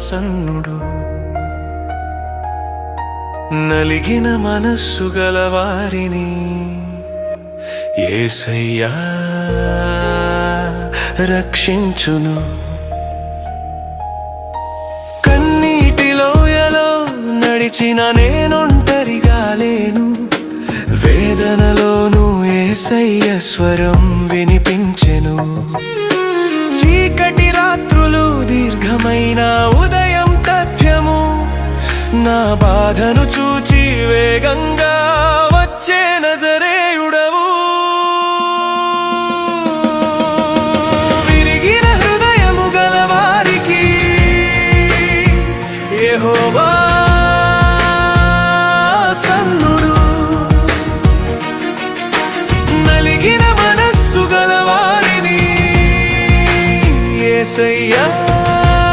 ప్రసన్నుడు. నలిగిన మనస్సు గలవారిని యేసయ్యా రక్షించును. కన్నీటి లోయలో నడిచిన నేనొంటరిగా లేను, వేదనలోనూ యేసయ్య స్వరం వినిపించెను. చీకటి రాత్రులు దీర్ఘమైన ఉదయం తథ్యము, నా బాధను